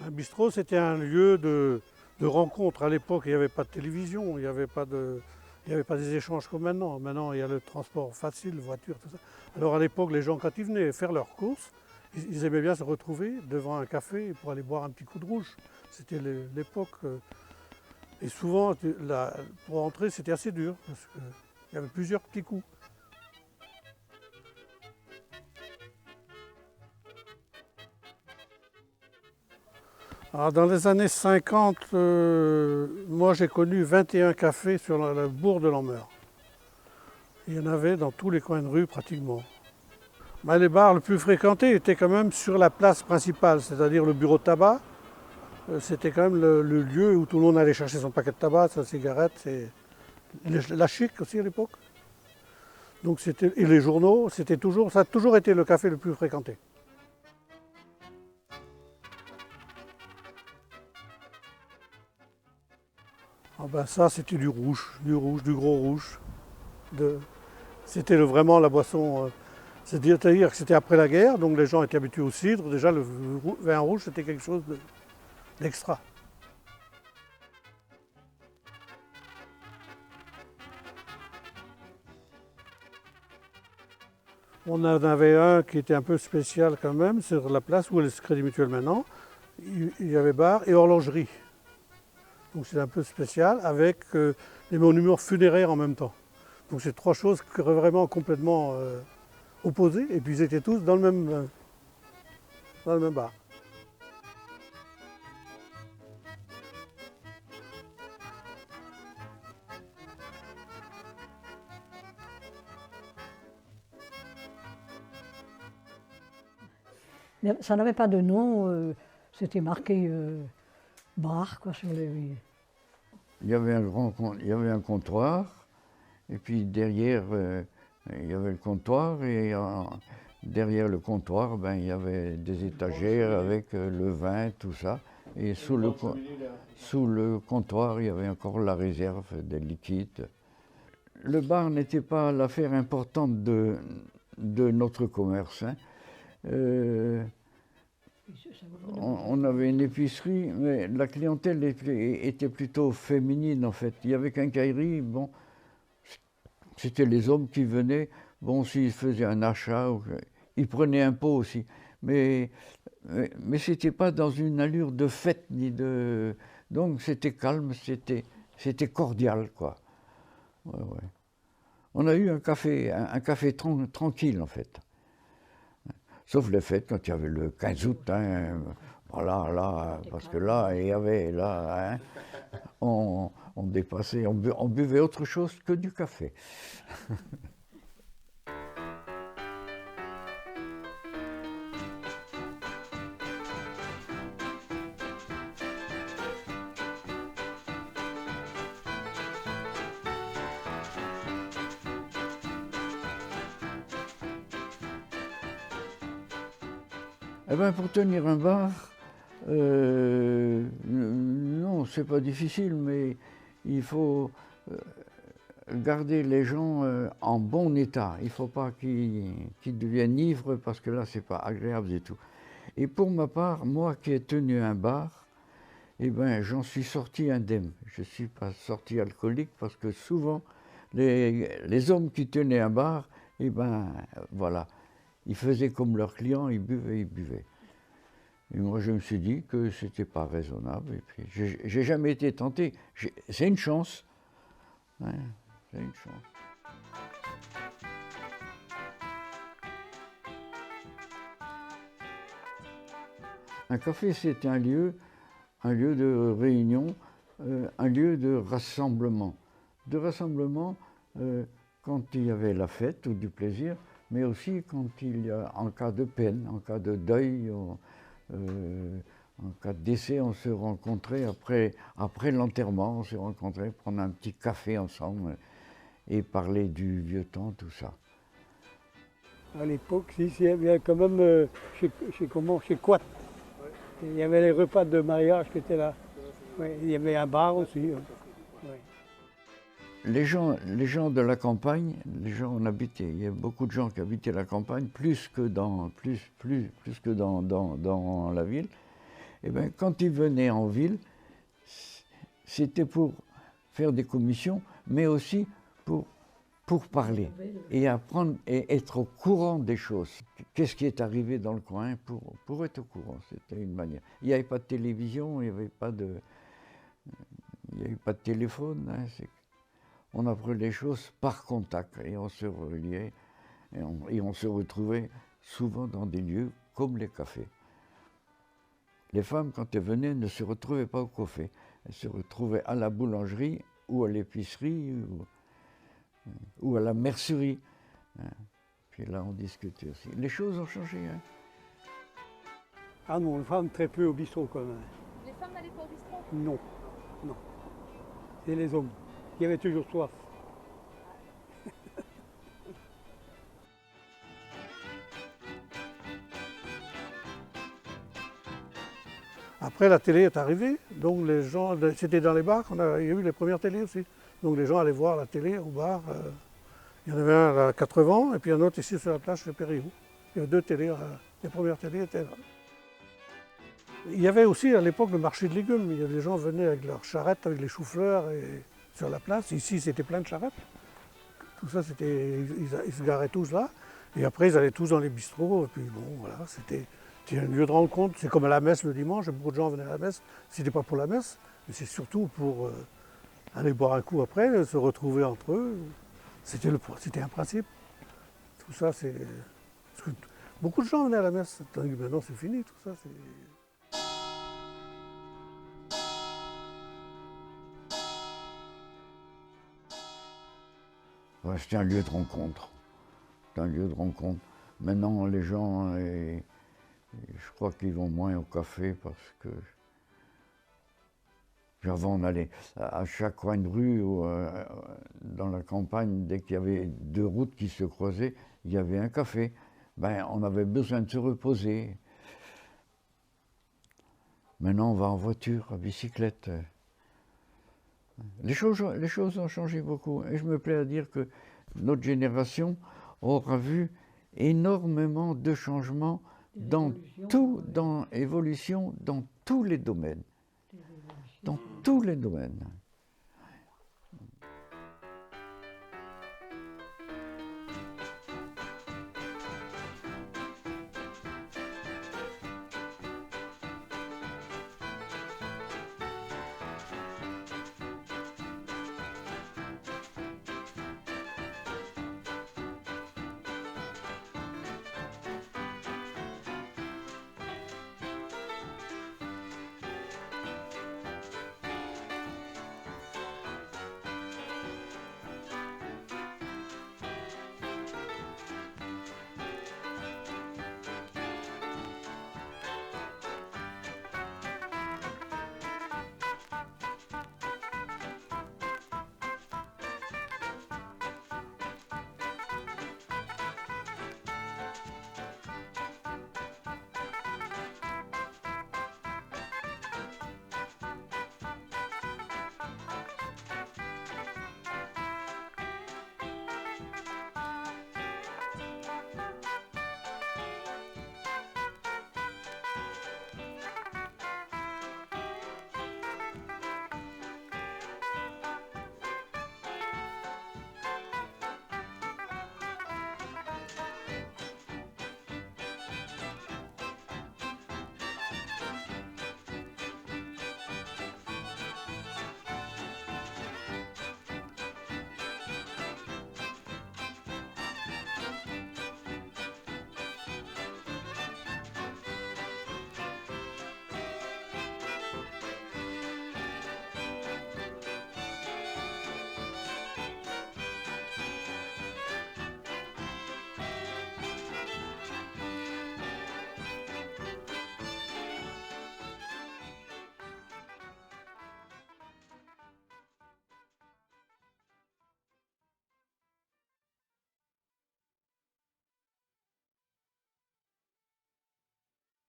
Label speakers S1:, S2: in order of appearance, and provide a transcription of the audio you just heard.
S1: Un bistrot, c'était un lieu de rencontre. À l'époque, il n'y avait pas de télévision, il n'y avait pas des échanges comme maintenant. Maintenant, il y a le transport facile, voiture, tout ça. Alors à l'époque, les gens, quand ils venaient faire leurs courses, ils aimaient bien se retrouver devant un café pour aller boire un petit coup de rouge. C'était l'époque. Et souvent, pour entrer, c'était assez dur, parce qu'il y avait plusieurs petits coups. Alors, dans les années 50, moi j'ai connu 21 cafés sur le bourg de Lanmeur. Il y en avait dans tous les coins de rue pratiquement. Les bars les plus fréquentés étaient quand même sur la place principale, c'est-à-dire le bureau de tabac. C'était quand même le lieu où tout le monde allait chercher son paquet de tabac, sa cigarette, la chic aussi à l'époque. Et les journaux, ça a toujours été le café le plus fréquenté. Ça c'était du rouge, du gros rouge. C'était vraiment la boisson. C'est-à-dire que c'était après la guerre, donc les gens étaient habitués au cidre. Déjà le vin rouge c'était quelque chose d'extra. On en avait un qui était un peu spécial quand même, sur la place où est le Crédit Mutuel maintenant. Il y avait bar et horlogerie. Donc c'est un peu spécial avec les monuments funéraires en même temps. Donc c'est trois choses vraiment complètement opposées et puis ils étaient tous dans le même bar.
S2: Ça n'avait pas de nom, c'était marqué bar quoi, sur les.
S3: Il y avait un comptoir, et puis derrière, il y avait le comptoir, et derrière le comptoir, il y avait des étagères avec le vin, tout ça. Et sous le comptoir, il y avait encore la réserve des liquides. Le bar n'était pas l'affaire importante de notre commerce. On avait une épicerie, mais la clientèle était plutôt féminine en fait. Il y avait quincaillerie, bon, c'était les hommes qui venaient, bon, s'ils faisaient un achat, ils prenaient un pot aussi. Mais c'était pas dans une allure de fête ni de. Donc c'était calme, c'était cordial, quoi. Ouais, ouais. On a eu un café tranquille en fait. Sauf les fêtes quand il y avait le 15 août, voilà, là, parce que là, il y avait, là, on dépassait, on buvait autre chose que du café. Pour tenir un bar, non, c'est pas difficile, mais il faut garder les gens en bon état. Il ne faut pas qu'ils deviennent ivres, parce que là, c'est pas agréable du tout. Et pour ma part, moi qui ai tenu un bar, j'en suis sorti indemne. Je ne suis pas sorti alcoolique, parce que souvent, les hommes qui tenaient un bar, voilà, ils faisaient comme leurs clients, ils buvaient. Et moi, je me suis dit que c'était pas raisonnable. Et puis, j'ai jamais été tenté. C'est une chance. Ouais, c'est une chance. Un café, c'est un lieu de réunion, un lieu de rassemblement. De rassemblement quand il y avait la fête ou du plaisir, mais aussi quand il y a, en cas de peine, en cas de deuil, en cas de décès, on se rencontrait après l'enterrement, on se rencontrait, prendre un petit café ensemble et parler du vieux temps, tout ça.
S4: À l'époque, si, il y avait quand même chez Quat. Il y avait les repas de mariage qui étaient là. Ouais, il y avait un bar aussi. Ouais.
S3: Les gens de la campagne, on habitait, il y a beaucoup de gens qui habitaient la campagne plus que dans la ville. Et bien, quand ils venaient en ville, c'était pour faire des commissions, mais aussi pour parler et apprendre et être au courant des choses. Qu'est-ce qui est arrivé dans le coin pour être au courant, c'était une manière. Il n'y avait pas de télévision, il n'y avait pas de téléphone. Hein, on apprenait les choses par contact et on se reliait et on se retrouvait souvent dans des lieux comme les cafés. Les femmes, quand elles venaient, ne se retrouvaient pas au café. Elles se retrouvaient à la boulangerie ou à l'épicerie ou à la mercerie. Puis là, on discutait aussi. Les choses ont changé. Hein.
S4: Ah non, les femmes très peu au bistrot quand même.
S5: Les femmes n'allaient pas au bistrot?
S4: Non, non. C'est les hommes qui avaient toujours soif.
S1: Après, la télé est arrivée, donc les gens, c'était dans les bars il y a eu les premières télés aussi. Donc les gens allaient voir la télé au bar. Il y en avait un à 80 et puis un autre ici sur la plage chez Périgueux. Il y avait deux télés, les premières télés étaient là. Il y avait aussi à l'époque le marché de légumes. Les gens venaient avec leurs charrettes, avec les choux-fleurs sur la place. Ici, c'était plein de charrettes. Tout ça, ils se garaient tous là. Et après, ils allaient tous dans les bistrots. Et puis bon, voilà, c'était un lieu de rencontre. C'est comme à la messe le dimanche. Beaucoup de gens venaient à la messe. C'était pas pour la messe, mais c'est surtout pour aller boire un coup après, se retrouver entre eux. C'était un principe. Tout ça, c'est... Beaucoup de gens venaient à la messe. Maintenant, c'est fini, tout ça.
S3: Ouais, c'était un lieu de rencontre. Maintenant, les gens, je crois qu'ils vont moins au café parce que avant, on allait à chaque coin de rue ou dans la campagne, dès qu'il y avait deux routes qui se croisaient, il y avait un café. Ben, on avait besoin de se reposer. Maintenant, on va en voiture, à bicyclette. Les choses ont changé beaucoup. Et je me plais à dire que notre génération aura vu énormément de changements évolution dans tous les domaines. Dans tous les domaines.